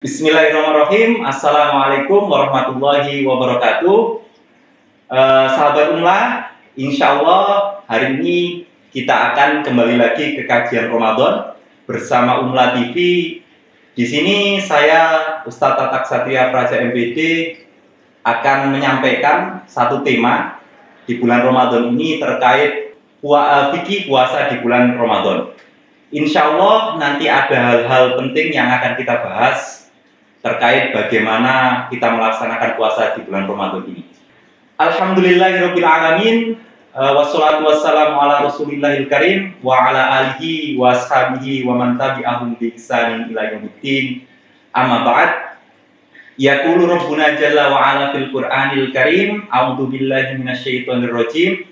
Bismillahirrahmanirrahim. Assalamualaikum warahmatullahi wabarakatuh. Sahabat Umlah, insya Allah hari ini kita akan kembali lagi ke kajian Ramadan bersama Umlah TV. Di sini saya Ustadz Tatak Satria Praja MPD akan menyampaikan satu tema di bulan Ramadan ini terkait fikih puasa di bulan Ramadan. Insya Allah nanti ada hal-hal penting yang akan kita bahas terkait bagaimana kita melaksanakan puasa di bulan Ramadan ini. Alhamdulillahirabbil alamin, wassalatu wassalamu ala Rasulillahil karim wa ala alihi wa ashabihi wa man tabi'ahum bi ihsanin ila yaumiddin. Amma ba'd. Yaqulu Rabbuna jalla wa ala fil Qur'anil karim, a'udzu billahi minasyaitonir rajim.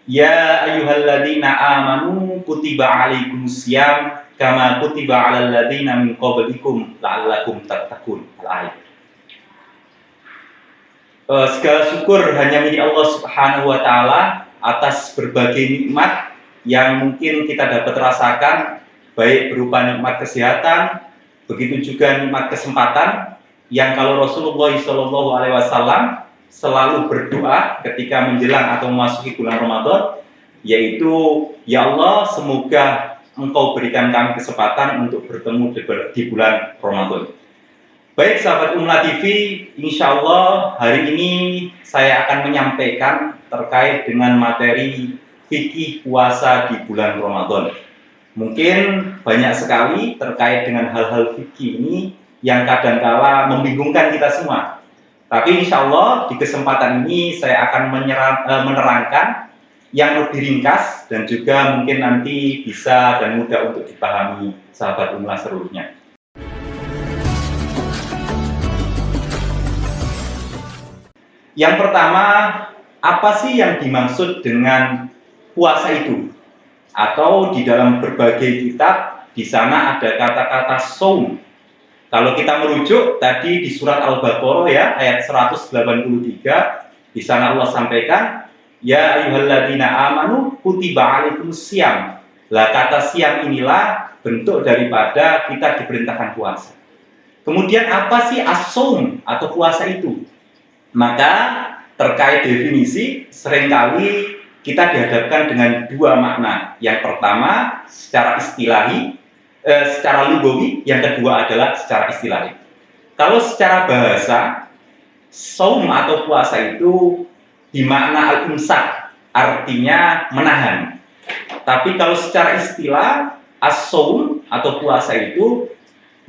Ya ayyuhalladzina amanu kutiba alaikumusiyam kama kutiba 'alal ladzina min qablikum la'allakum tattaqun. Al-ayat. Segala syukur hanya milik Allah Subhanahu wa taala atas berbagai nikmat yang mungkin kita dapat rasakan, baik berupa nikmat kesehatan, begitu juga nikmat kesempatan yang kalau Rasulullah SAW selalu berdoa ketika menjelang atau memasuki bulan Ramadan, yaitu ya Allah, semoga Engkau berikan kami kesempatan untuk bertemu di bulan Ramadan. Baik sahabat Umlah TV, insya Allah hari ini saya akan menyampaikan terkait dengan materi fikih puasa di bulan Ramadan. Mungkin banyak sekali terkait dengan hal-hal fikih ini yang kadangkala membingungkan kita semua. Tapi insya Allah di kesempatan ini saya akan menerangkan yang lebih ringkas dan juga mungkin nanti bisa dan mudah untuk dipahami sahabat Umlah seluruhnya. Yang pertama, apa sih yang dimaksud dengan puasa itu? Atau di dalam berbagai kitab di sana ada kata-kata shaum. Kalau kita merujuk tadi di surat Al-Baqarah ya, ayat 183, di sana Allah sampaikan, ya ayyuhalladzina amanu kutiba alaikumusiyam. Lah kata siam inilah bentuk daripada kita diperintahkan puasa. Kemudian apa sih as-shaum atau puasa itu? Maka terkait definisi seringkali kita dihadapkan dengan dua makna. Yang pertama secara istilahi, secara lugawi, yang kedua adalah secara istilahi. Kalau secara bahasa, shaum atau puasa itu dimakna al-imsak, artinya menahan. Tapi kalau secara istilah, as-shaum atau puasa itu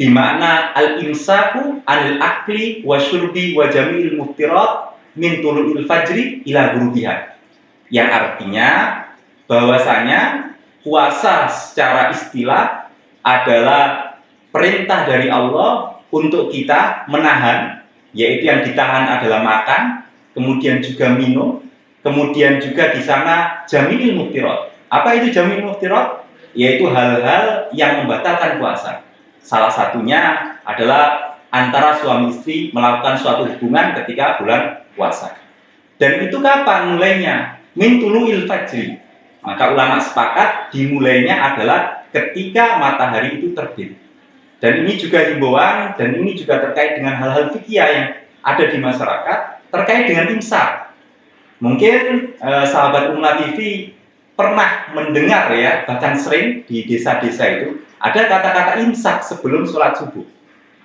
dimakna al-imsaku anil akli wa syurbi wa jami'il muftirat min tulu'il fajri ila ghurubiha. Yang artinya bahwasanya puasa secara istilah adalah perintah dari Allah untuk kita menahan, yaitu yang ditahan adalah makan, kemudian juga minum, kemudian juga di sana jami'il muftirat. Apa itu jami'il muftirat? Yaitu hal-hal yang membatalkan puasa. Salah satunya adalah antara suami istri melakukan suatu hubungan ketika bulan puasa. Dan itu kapan mulainya? Min tulu'il fajri. Maka ulama sepakat dimulainya adalah ketika matahari itu terbit. Dan ini juga himbauan, dan ini juga terkait dengan hal-hal fikih yang ada di masyarakat terkait dengan imsak. Mungkin sahabat Umlah TV pernah mendengar ya, bahkan sering di desa-desa itu ada kata-kata imsak sebelum sholat subuh.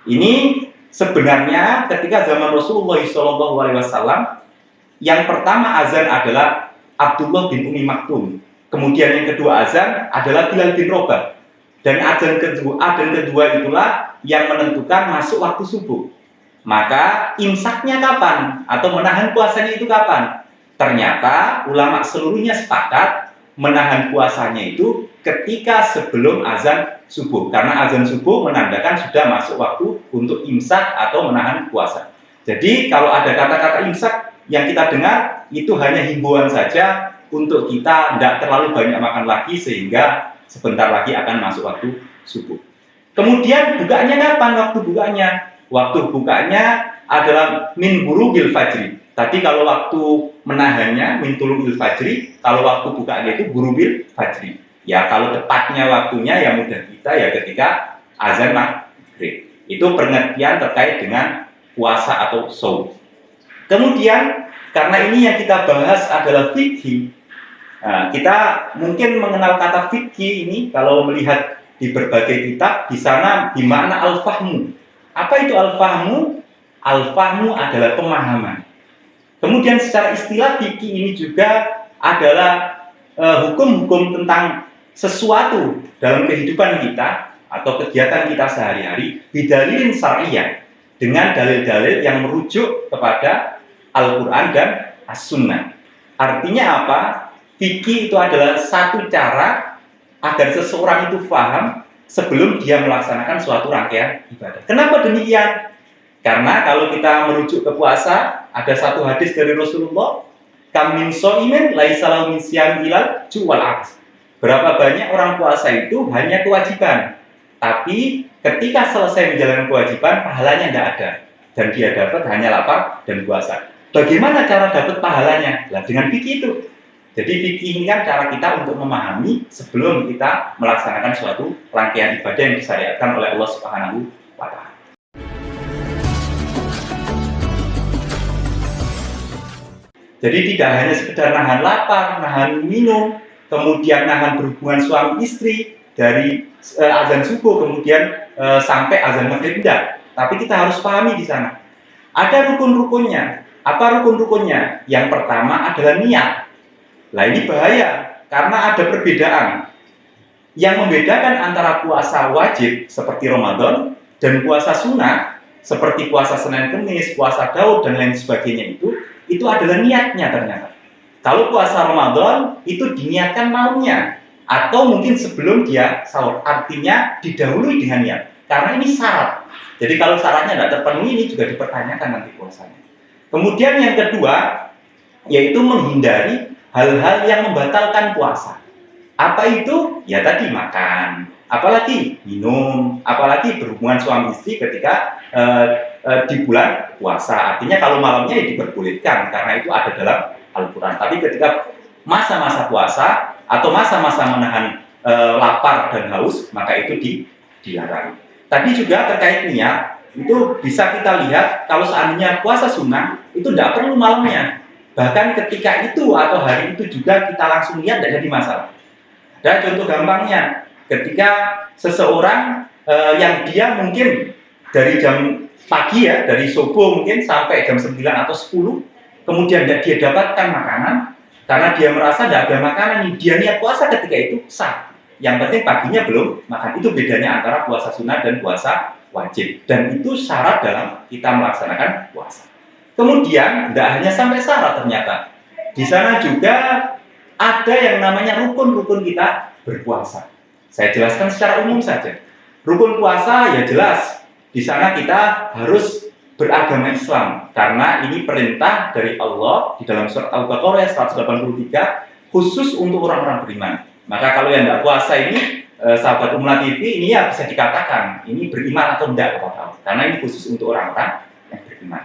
Ini sebenarnya ketika zaman Rasulullah SAW, yang pertama azan adalah Abdullah bin Umi Maktum. Kemudian yang kedua azan adalah Bilal bin Rabah. Dan azan kedua itulah yang menentukan masuk waktu subuh. Maka imsaknya kapan? Atau menahan puasanya itu kapan? Ternyata ulama seluruhnya sepakat menahan puasanya itu ketika sebelum azan subuh. Karena azan subuh menandakan sudah masuk waktu untuk imsak atau menahan puasa. Jadi kalau ada kata-kata imsak yang kita dengar, itu hanya himbauan saja untuk kita tidak terlalu banyak makan lagi sehingga sebentar lagi akan masuk waktu subuh. Kemudian bukanya kapan waktu bukanya? Waktu bukanya adalah min ghurubil fajri. Tadi kalau waktu menahannya min tulu'il fajri, kalau waktu bukanya itu ghurubil fajri. Ya kalau tepatnya waktunya yang mudah kita ya ketika azan maghrib. Itu pengertian terkait dengan puasa atau shaum. Kemudian karena ini yang kita bahas adalah fikih, kita mungkin mengenal kata fikih ini kalau melihat di berbagai kitab, di sana dimana al-fahmu. Apa itu al-fahmu? Al-fahmu adalah pemahaman. Kemudian secara istilah fikih ini juga adalah hukum-hukum tentang sesuatu dalam kehidupan kita atau kegiatan kita sehari-hari bidalilin syar'iyyah, dengan dalil-dalil yang merujuk kepada Al-Quran dan As-Sunnah. Artinya apa? Fikih itu adalah satu cara agar seseorang itu paham sebelum dia melaksanakan suatu rangkaian ibadah. Kenapa demikian? Karena kalau kita merujuk ke puasa, ada satu hadis dari Rasulullah, kam min shaimin laisa lahu min siyam ilal ju'wal aks. Berapa banyak orang puasa itu hanya kewajiban, tapi ketika selesai menjalankan kewajiban, pahalanya tidak ada, dan dia dapat hanya lapar dan puasa. Bagaimana cara dapat pahalanya? Nah, dengan fikih itu. Jadi fikih ini kan cara kita untuk memahami sebelum kita melaksanakan suatu rangkaian ibadah yang disyariatkan oleh Allah Subhanahu wa Ta'ala. Jadi tidak hanya sekedar nahan lapar, nahan minum, kemudian nahan berhubungan suami istri dari azan subuh kemudian sampai azan maghrib, tidak. Tapi kita harus pahami di sana. Ada rukun-rukunnya. Apa rukun-rukunnya? Yang pertama adalah niat. Nah ini bahaya karena ada perbedaan. Yang membedakan antara puasa wajib seperti Ramadan dan puasa sunnah seperti puasa Senin Kemis, puasa Daud dan lain sebagainya itu adalah niatnya ternyata. Kalau puasa Ramadan itu diniatkan malamnya atau mungkin sebelum dia sahur, artinya didahului dengan niat. Karena ini syarat. Jadi kalau syaratnya tidak terpenuhi ini juga dipertanyakan nanti puasanya. Kemudian yang kedua yaitu menghindari hal-hal yang membatalkan puasa. Apa itu? Ya tadi makan, apalagi minum, apalagi berhubungan suami istri ketika di bulan puasa. Artinya kalau malamnya ya diperbolehkan karena itu ada dalam Al-Quran. Tapi ketika masa-masa puasa atau masa-masa menahan lapar dan haus, maka itu dilarang. Tadi juga terkait niat, itu bisa kita lihat kalau seandainya puasa sunnah itu tidak perlu malamnya. Bahkan ketika itu atau hari itu juga kita langsung lihat tidak jadi masalah. Ada contoh gampangnya, ketika seseorang yang dia mungkin dari jam pagi ya, dari subuh mungkin sampai jam 9 atau 10, kemudian dia dapatkan makanan, karena dia merasa tidak ada makanan, dia niat puasa ketika itu sah. Yang penting paginya belum makan. Itu bedanya antara puasa sunnah dan puasa wajib. Dan itu syarat dalam kita melaksanakan puasa. Kemudian tidak hanya sampai syarat ternyata. Di sana juga ada yang namanya rukun-rukun kita berpuasa. Saya jelaskan secara umum saja. Rukun puasa ya jelas. Di sana kita harus beragama Islam karena ini perintah dari Allah di dalam surat Al-Baqarah 183 khusus untuk orang-orang beriman. Maka kalau yang tidak puasa ini sahabat Umla TV ini ya bisa dikatakan ini beriman atau tidak karena ini khusus untuk orang-orang yang beriman.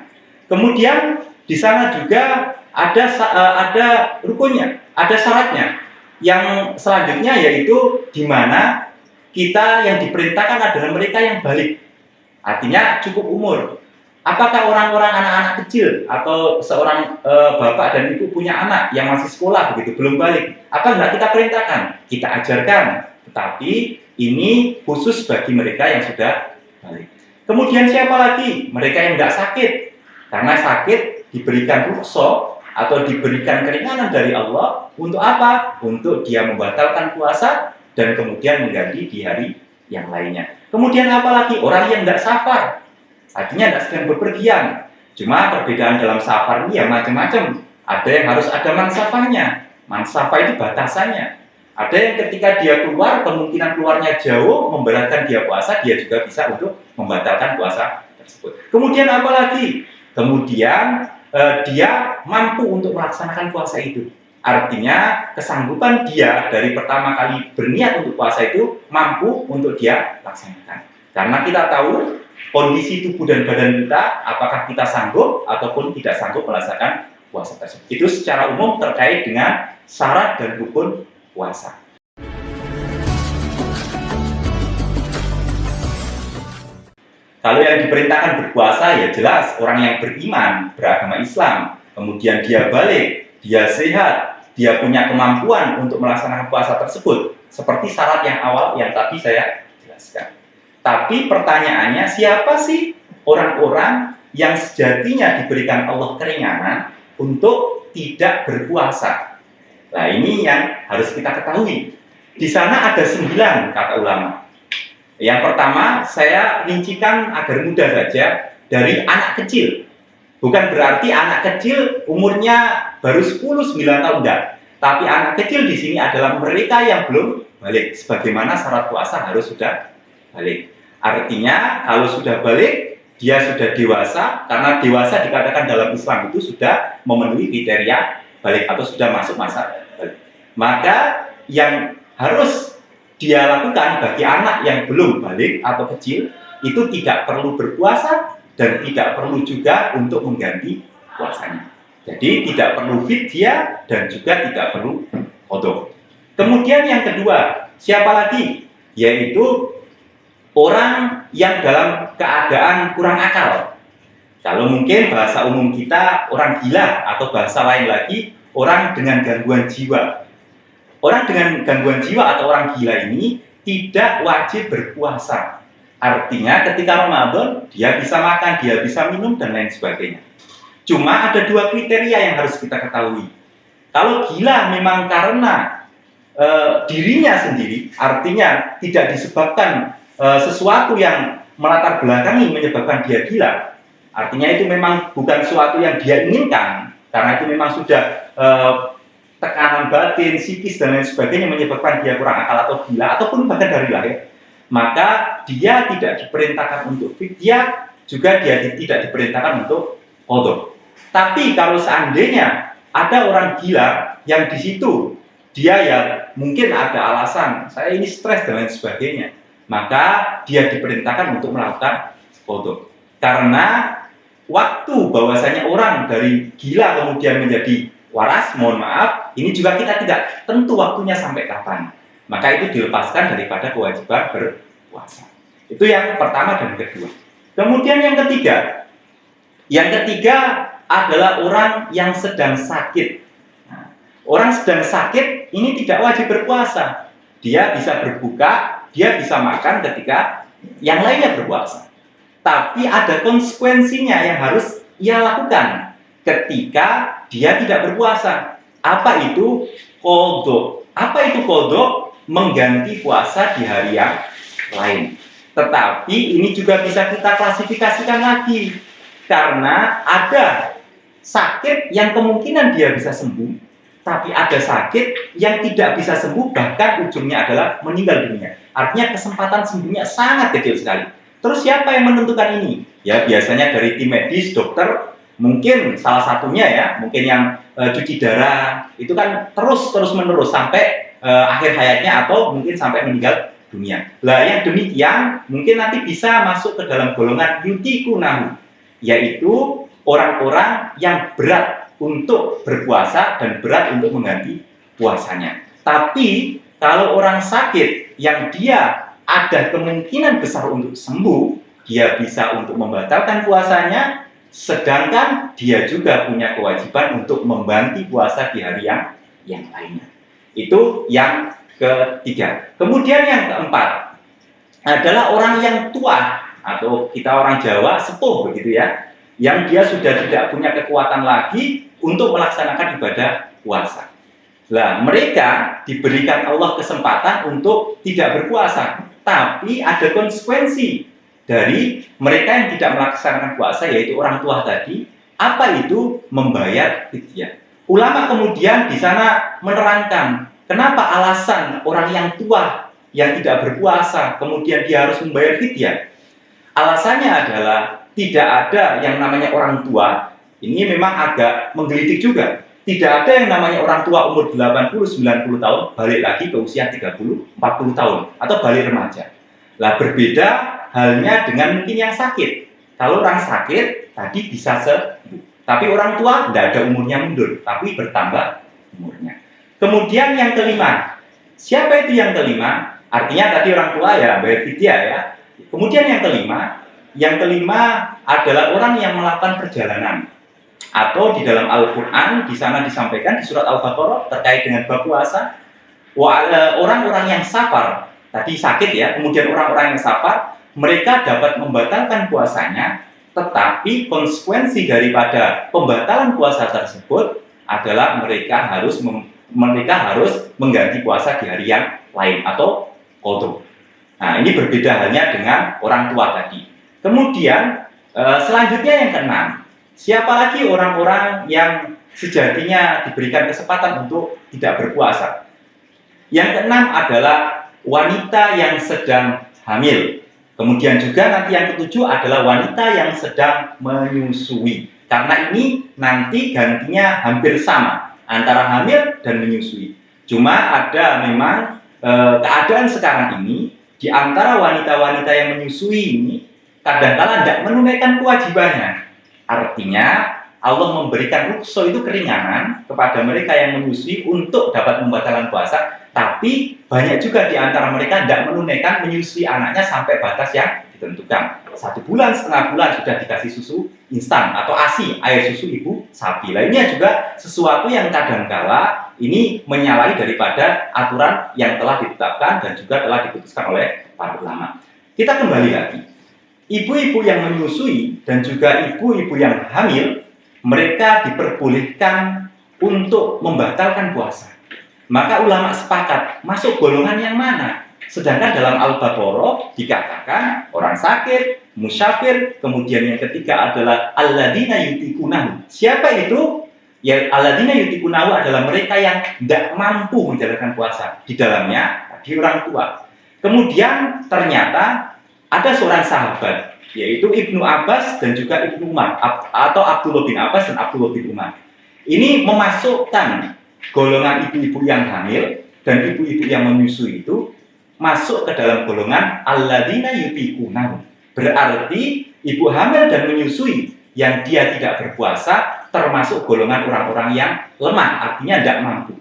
Kemudian di sana juga ada rukunnya, ada syaratnya. Yang selanjutnya yaitu di mana kita yang diperintahkan adalah mereka yang balik. Artinya cukup umur. Apakah orang-orang anak-anak kecil atau seorang bapak dan ibu punya anak yang masih sekolah begitu belum balik? Apa enggak kita perintahkan? Kita ajarkan. Tetapi ini khusus bagi mereka yang sudah balik. Kemudian siapa lagi? Mereka yang enggak sakit. Karena sakit diberikan rukhsah atau diberikan keringanan dari Allah untuk apa? Untuk dia membatalkan puasa dan kemudian mengganti di hari yang lainnya. Kemudian apa lagi? Orang yang enggak safar. Artinya tidak sedang bepergian. Cuma perbedaan dalam safar ini ya macam-macam. Ada yang harus ada mansafahnya. Mansafah itu batasannya. Ada yang ketika dia keluar, kemungkinan keluarnya jauh, memberatkan dia puasa, dia juga bisa untuk membatalkan puasa tersebut. Kemudian apa lagi? Kemudian dia mampu untuk melaksanakan puasa itu. Artinya kesanggupan dia dari pertama kali berniat untuk puasa itu mampu untuk dia laksanakan. Karena kita tahu kondisi tubuh dan badan kita, apakah kita sanggup ataupun tidak sanggup melaksanakan puasa tersebut. Itu secara umum terkait dengan syarat dan rukun puasa. Kalau yang diperintahkan berpuasa ya jelas orang yang beriman, beragama Islam, kemudian dia balik, dia sehat, dia punya kemampuan untuk melaksanakan puasa tersebut, seperti syarat yang awal yang tadi saya jelaskan. Tapi pertanyaannya, siapa sih orang-orang yang sejatinya diberikan Allah keringanan untuk tidak berpuasa? Nah, ini yang harus kita ketahui. Di sana ada 9 kata ulama. Yang pertama, saya rincikan agar mudah saja, dari anak kecil. Bukan berarti anak kecil umurnya baru 10-9 tahun, enggak. Tapi anak kecil di sini adalah mereka yang belum balik. Sebagaimana syarat puasa harus sudah balik. Artinya, kalau sudah balik, dia sudah dewasa, karena dewasa dikatakan dalam Islam itu sudah memenuhi kriteria balik atau sudah masuk masa balik. Maka yang harus dia lakukan bagi anak yang belum balik atau kecil, itu tidak perlu berpuasa dan tidak perlu juga untuk mengganti puasanya. Jadi tidak perlu fidyah dan juga tidak perlu qadha. Kemudian yang kedua, siapa lagi? Yaitu orang yang dalam keadaan kurang akal. Kalau mungkin bahasa umum kita orang gila, atau bahasa lain lagi orang dengan gangguan jiwa. Orang dengan gangguan jiwa atau orang gila ini tidak wajib berpuasa. Artinya ketika Ramadan dia bisa makan, dia bisa minum dan lain sebagainya. Cuma ada 2 kriteria yang harus kita ketahui. Kalau gila memang karena dirinya sendiri, artinya tidak disebabkan sesuatu yang melatar belakangi menyebabkan dia gila. Artinya itu memang bukan sesuatu yang dia inginkan, karena itu memang sudah tekanan batin, psikis dan lain sebagainya menyebabkan dia kurang akal atau gila, ataupun bahkan dari lahir, maka dia tidak diperintahkan untuk fidyah, juga dia tidak diperintahkan untuk qadha. Tapi kalau seandainya ada orang gila yang di situ dia ya mungkin ada alasan, saya ini stres dan lain sebagainya, maka dia diperintahkan untuk melakukan qadha. Karena waktu bahwasanya orang dari gila kemudian menjadi waras, mohon maaf, ini juga kita tidak tentu waktunya sampai kapan. Maka itu dilepaskan daripada kewajiban berpuasa. Itu yang pertama dan kedua. Kemudian yang ketiga. Yang ketiga adalah orang yang sedang sakit. Nah, orang sedang sakit ini tidak wajib berpuasa. Dia bisa berbuka, dia bisa makan ketika yang lainnya berpuasa. Tapi ada konsekuensinya yang harus ia lakukan ketika dia tidak berpuasa. Apa itu qadha? Apa itu qadha? Mengganti puasa di hari yang lain. Tetapi ini juga bisa kita klasifikasikan lagi, karena ada sakit yang kemungkinan dia bisa sembuh, tapi ada sakit yang tidak bisa sembuh, bahkan ujungnya adalah meninggal dunia. Artinya kesempatan sembuhnya sangat kecil sekali. Terus siapa yang menentukan ini? Ya biasanya dari tim medis, dokter, mungkin salah satunya ya, mungkin yang cuci darah, itu kan terus menerus sampai akhir hayatnya atau mungkin sampai meninggal dunia. Lah yang demikian mungkin nanti bisa masuk ke dalam golongan yutikunahu, yaitu orang-orang yang berat untuk berpuasa dan berat untuk mengganti puasanya. Tapi kalau orang sakit yang dia ada kemungkinan besar untuk sembuh, dia bisa untuk membatalkan puasanya, sedangkan dia juga punya kewajiban untuk membantu puasa di hari yang lainnya. Itu yang ketiga. Kemudian yang keempat adalah orang yang tua, atau kita orang Jawa sepuh begitu ya, yang dia sudah tidak punya kekuatan lagi untuk melaksanakan ibadah puasa. Nah, mereka diberikan Allah kesempatan untuk tidak berpuasa, tapi ada konsekuensi dari mereka yang tidak melaksanakan puasa, yaitu orang tua tadi. Apa itu? Membayar fidyah. Ulama kemudian di sana menerangkan kenapa alasan orang yang tua yang tidak berpuasa kemudian dia harus membayar fidyah. Alasannya adalah tidak ada yang namanya orang tua. Ini memang agak menggelitik juga. Tidak ada yang namanya orang tua umur 80-90 tahun balik lagi ke usia 30-40 tahun atau balik remaja. Lah berbeda halnya dengan mungkin yang sakit. Kalau orang sakit tadi bisa sembuh, tapi orang tua tidak ada umurnya mundur, tapi bertambah umurnya. Kemudian yang kelima, siapa itu yang kelima? Artinya tadi orang tua ya bayar fidyah ya. Kemudian yang kelima, Yang kelima adalah orang yang melakukan perjalanan. Atau di dalam Al-Quran, di sana disampaikan di surat Al-Baqarah terkait dengan bab puasa, orang-orang yang safar, tadi sakit ya, kemudian orang-orang yang safar, mereka dapat membatalkan puasanya, tetapi konsekuensi daripada pembatalan puasa tersebut adalah mereka harus mengganti puasa di hari yang lain atau qadha. Nah, ini berbeda halnya dengan orang tua tadi. Kemudian selanjutnya yang keenam, siapa lagi orang-orang yang sejatinya diberikan kesempatan untuk tidak berpuasa? Yang keenam adalah wanita yang sedang hamil. Kemudian juga nanti yang ketujuh adalah wanita yang sedang menyusui. Karena ini nanti gantinya hampir sama antara hamil dan menyusui. Cuma ada memang keadaan sekarang ini di antara wanita-wanita yang menyusui ini kadang-kala tidak menunaikan kewajibannya. Artinya Allah memberikan rukso itu keringanan kepada mereka yang menyusui untuk dapat membatalkan puasa, tapi banyak juga di antara mereka tidak menunaikan menyusui anaknya sampai batas yang ditentukan. 1 bulan, setengah bulan sudah dikasih susu instan atau ASI, air susu ibu sapi. Lainnya juga sesuatu yang kadangkala ini menyalahi daripada aturan yang telah ditetapkan dan juga telah diputuskan oleh para ulama. Kita kembali lagi. Ibu-ibu yang menyusui dan juga ibu-ibu yang hamil, mereka diperbolehkan untuk membatalkan puasa. Maka ulama sepakat masuk golongan yang mana? Sedangkan dalam Al-Baqarah dikatakan orang sakit, musyafir, kemudian yang ketiga adalah alladzina yutiqunahu. Siapa itu? Ya, alladzina yutiqunahu adalah mereka yang tidak mampu menjalankan puasa. Di dalamnya tadi orang tua. Kemudian ternyata ada seorang sahabat, yaitu Ibnu Abbas dan juga Ibnu Umar, atau Abdullah bin Abbas dan Abdullah bin Umar. Ini memasukkan golongan ibu-ibu yang hamil dan ibu-ibu yang menyusui itu masuk ke dalam golongan alladzina yutiqunahu. Berarti ibu hamil dan menyusui yang dia tidak berpuasa termasuk golongan orang-orang yang lemah, artinya tidak mampu.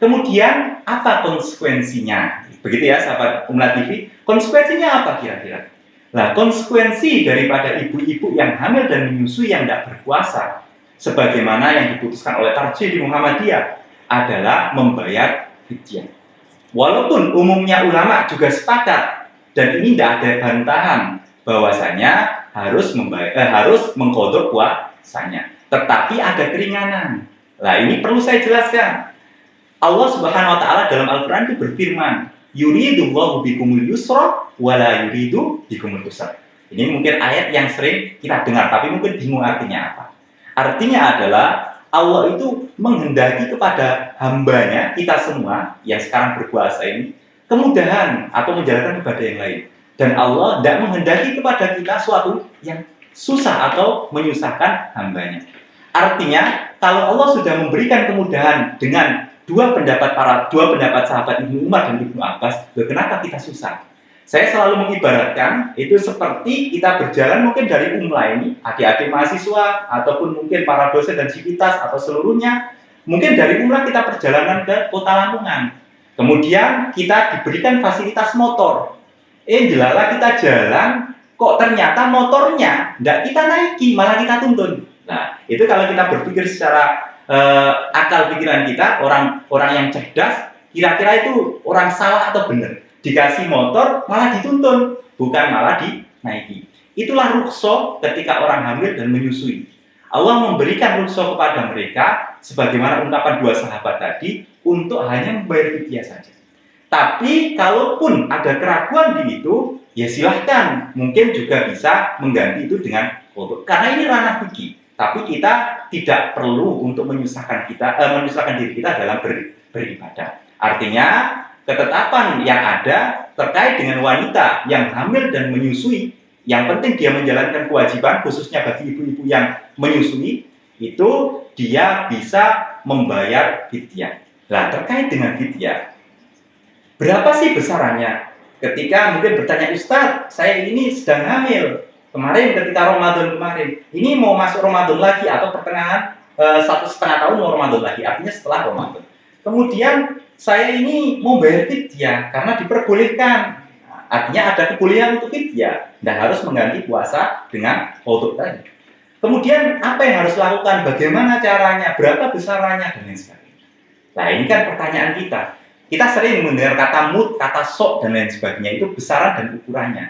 Kemudian apa konsekuensinya? Begitu ya sahabat Umlat TV. Konsekuensinya apa kira-kira? Nah, konsekuensi daripada ibu-ibu yang hamil dan menyusui yang tidak berpuasa, sebagaimana yang diputuskan oleh Tarjih di Muhammadiyah, adalah membayar fidyah. Walaupun umumnya ulama juga sepakat dan ini tidak ada bantahan bahwasanya harus mengqadha puasanya, tetapi ada keringanan. Nah, ini perlu saya jelaskan. Allah Subhanahu wa taala dalam Al-Qur'an itu berfirman, yuridullahu bikumul yusra wala yuridu bikumul usra. Ini mungkin ayat yang sering kita dengar tapi mungkin bingung artinya apa. Artinya adalah Allah itu menghendaki kepada hambanya, kita semua yang sekarang berpuasa ini, kemudahan atau menjalankan ibadah yang lain. Dan Allah tidak menghendaki kepada kita suatu yang susah atau menyusahkan hambanya. Artinya, kalau Allah sudah memberikan kemudahan dengan dua pendapat sahabat Ibnu Umar dan Ibnu Abbas, kenapa kita susah? Saya selalu mengibaratkan itu seperti kita berjalan mungkin dari Umla ini, adik-adik mahasiswa ataupun mungkin para dosen dan sivitas atau seluruhnya, mungkin dari Umla kita perjalanan ke Kota Lamongan. Kemudian kita diberikan fasilitas motor. Jelala kita jalan, kok ternyata motornya tidak kita naiki, malah kita tuntun. Nah, itu kalau kita berpikir secara akal pikiran kita, orang yang cerdas, kira-kira itu orang salah atau benar? Dikasih motor malah dituntun, bukan malah dinaiki. Itulah rukso ketika orang hamil dan menyusui. Allah memberikan rukso kepada mereka sebagaimana ungkapan dua sahabat tadi untuk hanya membayar fidyah saja. Tapi kalaupun ada keraguan di itu, ya silahkan, mungkin juga bisa mengganti itu dengan qadha. Karena ini ranah fikih. Tapi kita tidak perlu untuk menyusahkan diri kita dalam beribadah. Artinya ketetapan yang ada terkait dengan wanita yang hamil dan menyusui, yang penting dia menjalankan kewajiban, khususnya bagi ibu-ibu yang menyusui, itu dia bisa membayar fidyah. Nah, terkait dengan fidyah, berapa sih besarannya? Ketika mungkin bertanya, Ustaz, saya ini sedang hamil, kemarin ketika Ramadan kemarin, ini mau masuk Ramadan lagi atau pertengahan 1,5 tahun mau Ramadan lagi, artinya setelah Ramadan. Kemudian saya ini mau bayar fidyah karena diperbolehkan. Nah, Artinya ada kebolehan untuk fidyah, tidak harus mengganti puasa dengan qadha tadi. Kemudian apa yang harus dilakukan? Bagaimana caranya? Berapa besarannya? Dan lain sebagainya. Nah, ini kan pertanyaan kita. Kita sering mendengar kata mud, kata sok, dan lain sebagainya. Itu besaran dan ukurannya.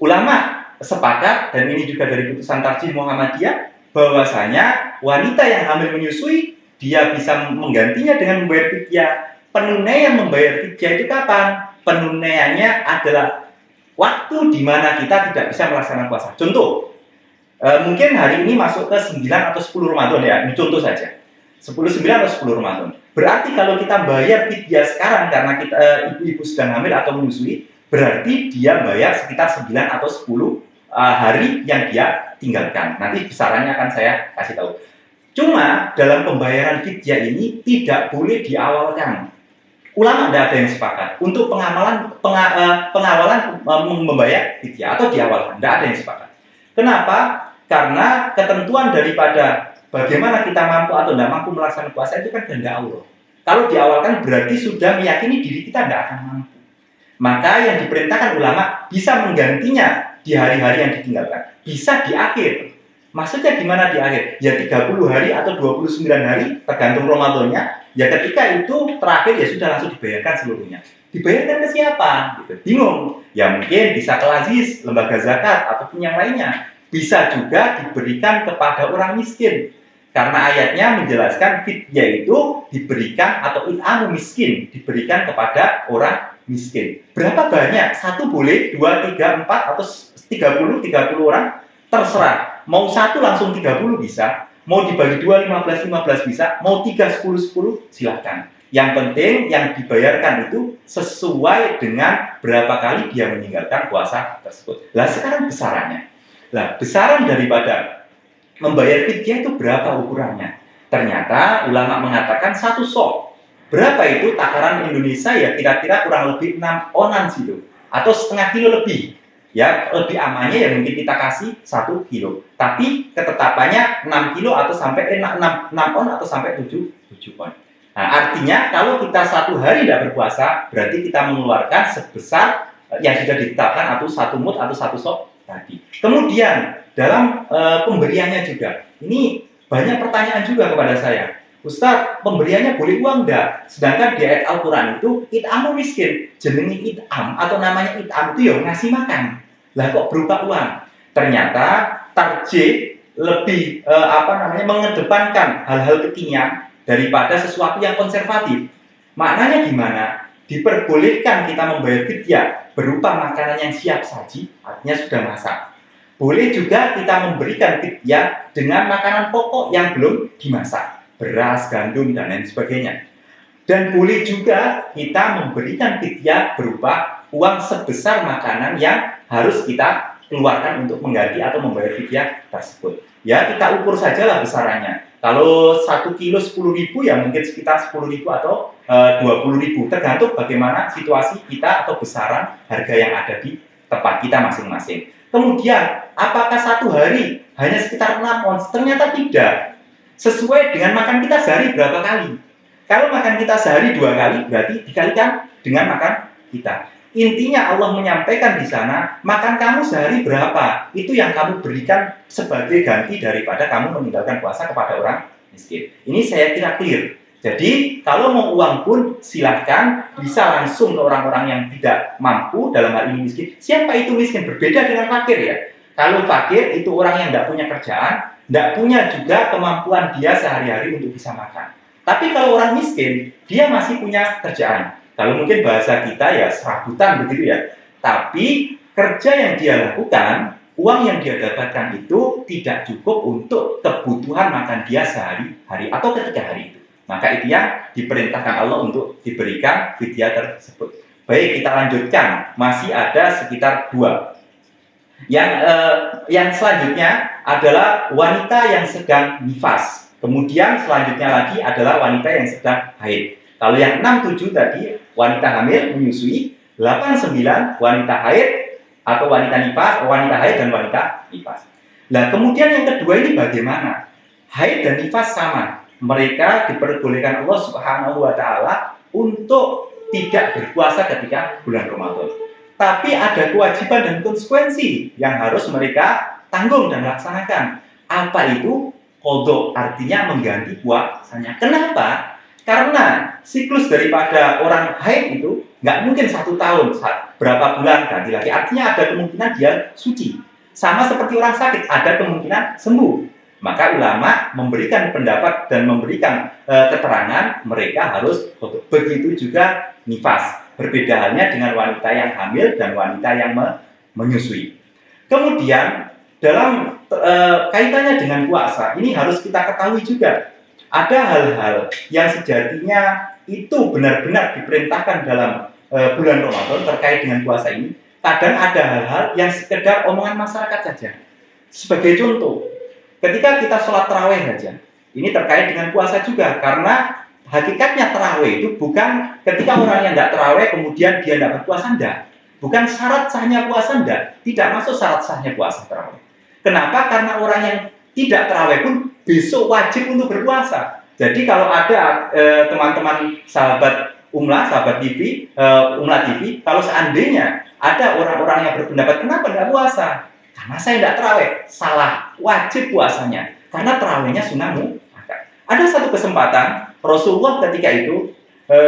Ulama sepakat, dan ini juga dari putusan Tarjih Muhammadiyah, bahwasanya wanita yang hamil menyusui, dia bisa menggantinya dengan membayar fidyah. Penunaian membayar fidyah itu kapan? Penunaiannya adalah waktu di mana kita tidak bisa melaksanakan puasa. Contoh, mungkin hari ini masuk ke 9 atau 10 Ramadan ya, ini contoh saja. 9 atau 10 Ramadan. Berarti kalau kita bayar fidyah sekarang karena kita ibu-ibu sedang hamil atau menyusui, berarti dia bayar sekitar 9 atau 10 hari yang dia tinggalkan. Nanti besarannya akan saya kasih tahu. Cuma dalam pembayaran fidyah ini tidak boleh diawalkan. Ulama tidak ada yang sepakat untuk pengawalan membayar fidyah atau diawalkan, tidak ada yang sepakat. Kenapa? Karena ketentuan daripada bagaimana kita mampu atau tidak mampu melaksanakan puasa itu kan kehendak Allah. Kalau diawalkan berarti sudah meyakini diri kita tidak akan mampu. Maka yang diperintahkan ulama bisa menggantinya di hari-hari yang ditinggalkan, bisa di akhir. Maksudnya gimana di akhir? Ya 30 hari atau 29 hari, tergantung Ramadannya. Ya ketika itu terakhir ya sudah langsung dibayarkan seluruhnya. Dibayarkan ke siapa? Gitu. Bingung. Ya mungkin bisa ke Lazis, lembaga zakat, ataupun yang lainnya. Bisa juga diberikan kepada orang miskin. Karena ayatnya menjelaskan fidyah itu diberikan atau it'amu miskin, diberikan kepada orang miskin. Berapa banyak? 1 boleh, 2, 3, 4, atau 30 orang? Terserah. Mau 1 langsung 30 bisa, mau dibagi 2, 15 bisa, mau 3, 10 silahkan. Yang penting yang dibayarkan itu sesuai dengan berapa kali dia meninggalkan puasa tersebut. Lah sekarang besarannya. Lah besaran daripada membayar fidyah itu berapa ukurannya? Ternyata ulama mengatakan 1 sok. Berapa itu takaran Indonesia ya kira-kira kurang lebih 6 onan situ atau setengah kilo lebih. Ya, lebih amannya ya mungkin kita kasih 1 kilo. Tapi ketetapannya 6 kilo atau sampai 6 on atau sampai 7 on. Nah, artinya kalau kita 1 hari tidak berpuasa, berarti kita mengeluarkan sebesar yang sudah ditetapkan atau 1 mud atau 1 sok tadi. Kemudian dalam pemberiannya juga, ini banyak pertanyaan juga kepada saya. Ustaz, pemberiannya boleh uang enggak? Sedangkan di ayat Al-Quran itu it'amu miskin. Jenenge it'am atau namanya it'am itu ya ngasih makan. Lah kok berupa uang? Ternyata Tarjih lebih mengedepankan hal-hal kekinian daripada sesuatu yang konservatif. Maknanya gimana? Diperbolehkan kita membayar fidyah berupa makanan yang siap saji, artinya sudah masak. Boleh juga kita memberikan fidyah dengan makanan pokok yang belum dimasak, beras, gandum, dan lain sebagainya. Dan boleh juga kita memberikan fidyah berupa uang sebesar makanan yang harus kita keluarkan untuk mengganti atau membayar fidyah tersebut. Ya kita ukur sajalah besarannya. Kalau 1 kilo 10.000 ya mungkin sekitar 10.000 atau 20.000, tergantung bagaimana situasi kita atau besaran harga yang ada di tempat kita masing-masing. Kemudian apakah 1 hari hanya sekitar 6 ons? Ternyata tidak. Sesuai dengan makan kita sehari berapa kali. Kalau makan kita sehari 2 kali, berarti dikalikan dengan makan kita. Intinya Allah menyampaikan di sana, makan kamu sehari berapa? Itu yang kamu berikan sebagai ganti daripada kamu meninggalkan puasa kepada orang miskin. Ini saya kira clear. Jadi kalau mau uang pun silahkan, bisa langsung ke orang-orang yang tidak mampu, dalam hal ini miskin. Siapa itu miskin? Berbeda dengan fakir ya. Kalau fakir itu orang yang tidak punya kerjaan, tidak punya juga kemampuan dia sehari-hari untuk bisa makan. Tapi kalau orang miskin, dia masih punya kerjaan. Kalau mungkin bahasa kita ya serabutan begitu ya. Tapi kerja yang dia lakukan, uang yang dia dapatkan itu tidak cukup untuk kebutuhan makan dia sehari-hari atau ketika hari itu. Maka itu yang diperintahkan Allah untuk diberikan fidyah tersebut. Baik, kita lanjutkan. Masih ada sekitar 2. Yang selanjutnya adalah wanita yang sedang nifas. Kemudian selanjutnya lagi adalah wanita yang sedang haid. Kalau yang 6-7 tadi wanita hamil menyusui, 8-9 wanita haid atau wanita nifas, wanita haid dan wanita nifas. Nah, kemudian yang kedua ini bagaimana? Haid dan nifas sama. Mereka diperbolehkan Allah Subhanahu wa taala untuk tidak berpuasa ketika bulan Ramadan. tapi ada kewajiban dan konsekuensi yang harus mereka tanggung dan laksanakan. Apa itu? Qadha, artinya mengganti puasanya. Kenapa? Karena siklus daripada orang haid itu nggak mungkin 1 tahun, berapa bulan ganti lagi. Artinya ada kemungkinan dia suci. Sama seperti orang sakit, ada kemungkinan sembuh. Maka ulama memberikan pendapat dan memberikan keterangan mereka harus qadha. Begitu juga nifas. Berbeda halnya dengan wanita yang hamil dan wanita yang menyusui. Kemudian dalam kaitannya dengan puasa, ini harus kita ketahui juga. Ada hal-hal yang sejatinya itu benar-benar diperintahkan dalam bulan Ramadan terkait dengan puasa ini. Kadang ada hal-hal yang sekedar omongan masyarakat saja. Sebagai contoh, ketika kita sholat tarawih saja, ini terkait dengan puasa juga, karena hakikatnya tarawih itu bukan ketika orang yang tidak tarawih kemudian dia tidak berpuasa, tidak. Bukan syarat sahnya puasa, tidak masuk syarat sahnya puasa tarawih. Kenapa? Karena orang yang tidak tarawih pun besok wajib untuk berpuasa. Jadi kalau ada teman-teman sahabat Umlah, sahabat TV, Umlah TV, kalau seandainya ada orang-orang yang berpendapat kenapa tidak puasa? Karena saya tidak tarawih, salah, wajib puasanya. Karena tarawihnya sunnah muakkad. Ada satu kesempatan Rasulullah ketika itu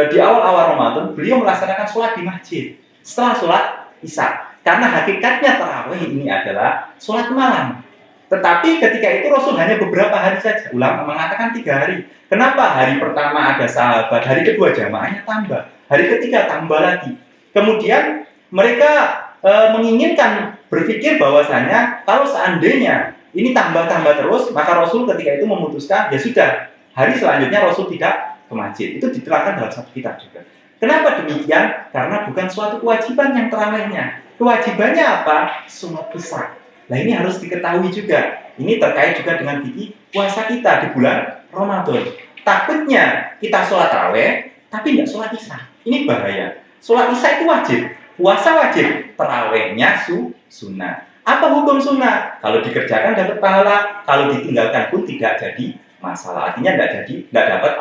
di awal-awal Ramadan beliau melaksanakan sholat di masjid setelah sholat Isya. Karena hakikatnya tarawih ini adalah sholat malam. Tetapi ketika itu Rasul hanya beberapa hari saja. Ulama mengatakan 3 hari. Kenapa? Hari pertama ada sahabat, hari kedua jamaahnya tambah, hari ketiga tambah lagi. Kemudian mereka menginginkan berpikir bahwasanya kalau seandainya ini tambah-tambah terus, maka Rasul ketika itu memutuskan, ya sudah, hari selanjutnya Rasul tidak ke masjid. Itu diterangkan dalam satu kitab juga. Kenapa demikian? Karena bukan suatu kewajiban yang terawihnya. Kewajibannya apa? Sholat Isya. Nah ini harus diketahui juga. Ini terkait juga dengan fikih puasa kita di bulan Ramadan. Takutnya kita sholat tarawih, tapi tidak sholat Isya. Ini bahaya. Sholat Isya itu wajib, puasa wajib, tarawihnya sunnah. Apa hukum sunnah? Kalau dikerjakan dapat pahala, kalau ditinggalkan pun tidak jadi masalah. Artinya tidak dapat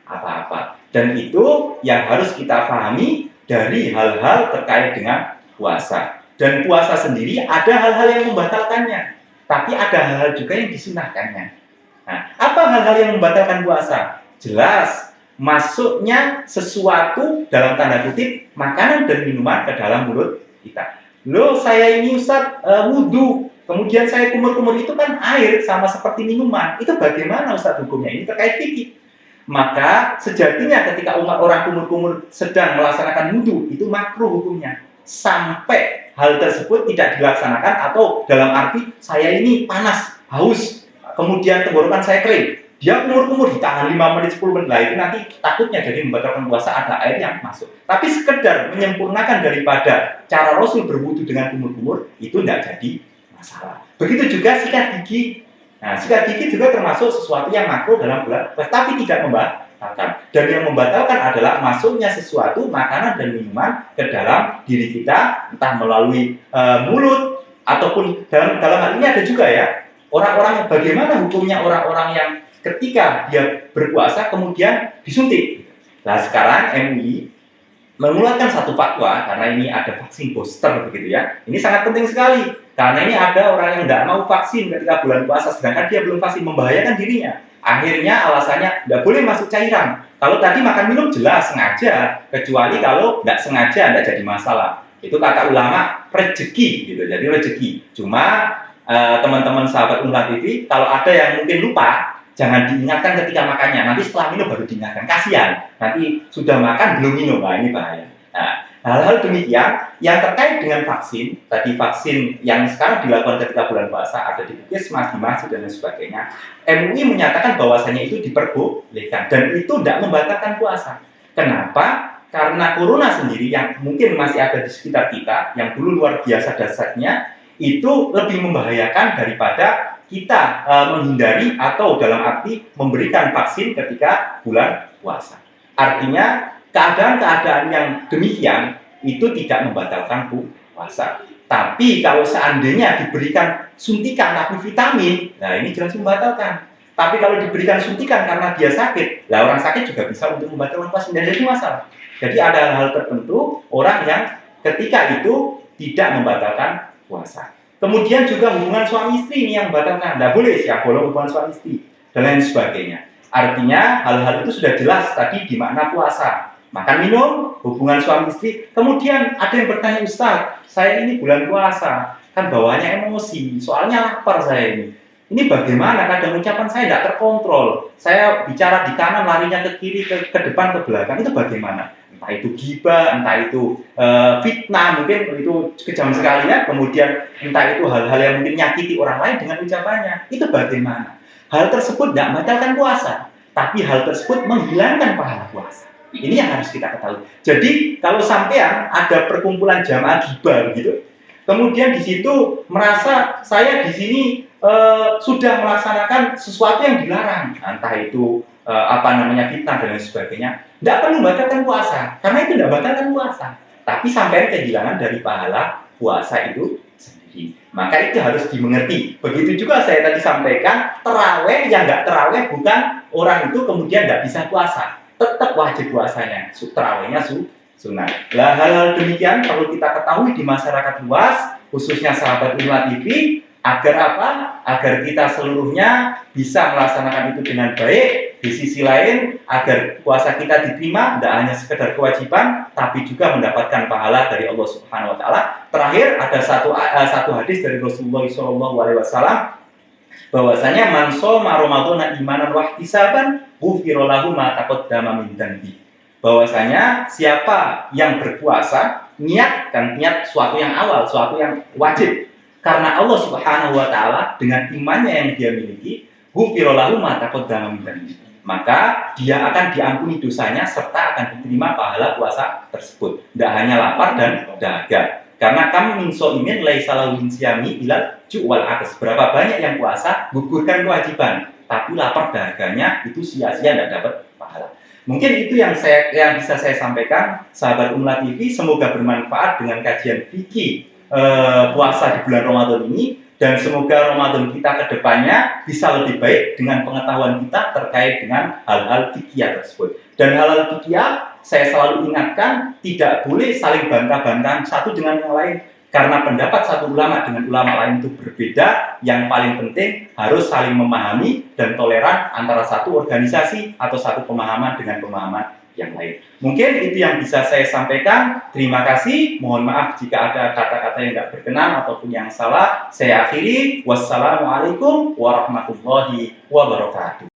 apa-apa. Dan itu yang harus kita pahami dari hal-hal terkait dengan puasa. Dan puasa sendiri ada hal-hal yang membatalkannya, tapi ada hal-hal juga yang disunahkannya. Nah, apa hal-hal yang membatalkan puasa? Jelas, masuknya sesuatu dalam tanda kutip makanan dan minuman ke dalam mulut kita. Loh, saya ini Ustaz wudhu, kemudian saya kumur-kumur, itu kan air sama seperti minuman. Itu bagaimana Ustaz hukumnya? Ini terkait fikih. Maka sejatinya ketika orang kumur-kumur sedang melaksanakan wudhu, itu makruh hukumnya. Sampai hal tersebut tidak dilaksanakan, atau dalam arti saya ini panas, haus, kemudian tenggorokan saya kering, dia kumur-kumur ditahan 5 menit, 10 menit, lah itu nanti takutnya jadi membatalkan puasa, ada air yang masuk. Tapi sekedar menyempurnakan daripada cara Rasul berwudu dengan kumur-kumur, itu tidak jadi masalah. Begitu juga sikat gigi. Nah, sikat gigi juga termasuk sesuatu yang makruh dalam bulan puasa, tapi tidak membatalkan. Dan yang membatalkan adalah masuknya sesuatu makanan dan minuman ke dalam diri kita, entah melalui mulut ataupun dalam hal ini ada juga ya orang-orang, bagaimana hukumnya orang-orang yang ketika dia berpuasa kemudian disuntik. Nah sekarang MUI mengeluarkan satu fatwa, karena ini ada vaksin booster begitu ya. Ini sangat penting sekali, karena ini ada orang yang tidak mau vaksin ketika bulan puasa, sedangkan dia belum vaksin, membahayakan dirinya. Akhirnya alasannya tidak boleh masuk cairan. Kalau tadi makan minum jelas sengaja, kecuali kalau tidak sengaja tidak jadi masalah. Itu kata ulama rezeki gitu, jadi rezeki. Cuma teman-teman sahabat Umlah TV, kalau ada yang mungkin lupa, jangan diingatkan ketika makannya, nanti setelah minum baru diingatkan, kasihan. Nanti sudah makan belum minum, nah ini bahaya. Nah, hal-hal demikian yang terkait dengan vaksin, tadi vaksin yang sekarang dilakukan ketika bulan puasa ada di puskesmas, di masjid dan lain sebagainya. MUI menyatakan bahwasanya itu diperbolehkan dan itu tidak membatalkan puasa. Kenapa? Karena corona sendiri yang mungkin masih ada di sekitar kita, yang dulu luar biasa dahsyatnya, itu lebih membahayakan daripada kita menghindari atau dalam arti memberikan vaksin ketika bulan puasa. Artinya keadaan-keadaan yang demikian itu tidak membatalkan puasa. Tapi kalau seandainya diberikan suntikan tapi vitamin, nah ini jelas membatalkan. Tapi kalau diberikan suntikan karena dia sakit, lah orang sakit juga bisa untuk membatalkan puasa, tidak ada masalah. Jadi ada hal-hal tertentu orang yang Ketika itu tidak membatalkan puasa. Kemudian juga hubungan suami istri ini yang membatalkan. Tidak boleh ya bolong hubungan suami istri dan lain sebagainya. Artinya hal-hal itu sudah jelas tadi di makna puasa. Makan minum, hubungan suami istri. Kemudian ada yang bertanya, Ustaz, saya ini bulan puasa, kan bawaannya emosi, soalnya lapar saya ini. Ini bagaimana? Kadang ucapan saya tidak terkontrol. Saya bicara di kanan, larinya ke kiri, ke depan, ke belakang. Itu bagaimana? Entah itu ghibah, entah itu fitnah, mungkin itu kejam sekali ya. Kemudian entah itu hal-hal yang mungkin nyakiti orang lain dengan ucapannya. Itu bagaimana? Hal tersebut tidak membatalkan puasa, tapi hal tersebut menghilangkan pahala puasa. Ini yang harus kita ketahui. Jadi kalau sampean ada perkumpulan jamaah ghibah gitu, kemudian di situ merasa saya di sini sudah melaksanakan sesuatu yang dilarang, entah itu fitnah dan lain sebagainya, tidak perlu membatalkan puasa, karena itu tidak membatalkan puasa, tapi sampai kehilangan dari pahala puasa itu sendiri. Maka itu harus dimengerti. Begitu juga saya tadi sampaikan, terawih yang nggak terawih bukan orang itu kemudian tidak bisa puasa, tetap wajib puasanya, terawihnya sunnah. Nah, hal-hal demikian perlu kita ketahui di masyarakat luas, khususnya sahabat Unla TV, agar apa? Agar kita seluruhnya bisa melaksanakan itu dengan baik. Di sisi lain, agar puasa kita diterima, tidak hanya sekedar kewajiban, tapi juga mendapatkan pahala dari Allah Subhanahu Wa Taala. Terakhir, ada satu hadis dari Rasulullah SAW, bahwasanya man shoma Ramadhana imanan wa ihtisaban ghufira lahu ma taqaddama min dhanbi. Bahwasanya siapa yang berpuasa niat suatu yang awal, suatu yang wajib, karena Allah Subhanahu Wa Taala dengan imannya yang dia miliki, ghufira lahu ma taqaddama min dhanbi, maka dia akan diampuni dosanya serta akan diterima pahala puasa tersebut. Tidak hanya lapar dan dahaga. Karena kam min shaimin laisa lahu min siyami ilal ju' wal atas. Berapa banyak yang puasa gugurkan kewajiban, tapi lapar dahaganya itu sia-sia, tidak dapat pahala. Mungkin itu yang bisa saya sampaikan, sahabat Unla TV. Semoga bermanfaat dengan kajian fikih puasa di bulan Ramadan ini, dan semoga Ramadan kita ke depannya bisa lebih baik dengan pengetahuan kita terkait dengan hal-hal fikih tersebut. Dan hal-hal fikih saya selalu ingatkan, tidak boleh saling bantah-bantahan satu dengan yang lain, karena pendapat satu ulama dengan ulama lain itu berbeda. Yang paling penting harus saling memahami dan toleran antara satu organisasi atau satu pemahaman dengan pemahaman yang lain. Mungkin itu yang bisa saya sampaikan. Terima kasih. Mohon maaf jika ada kata-kata yang tidak berkenan ataupun yang salah. Saya akhiri. Wassalamualaikum warahmatullahi wabarakatuh.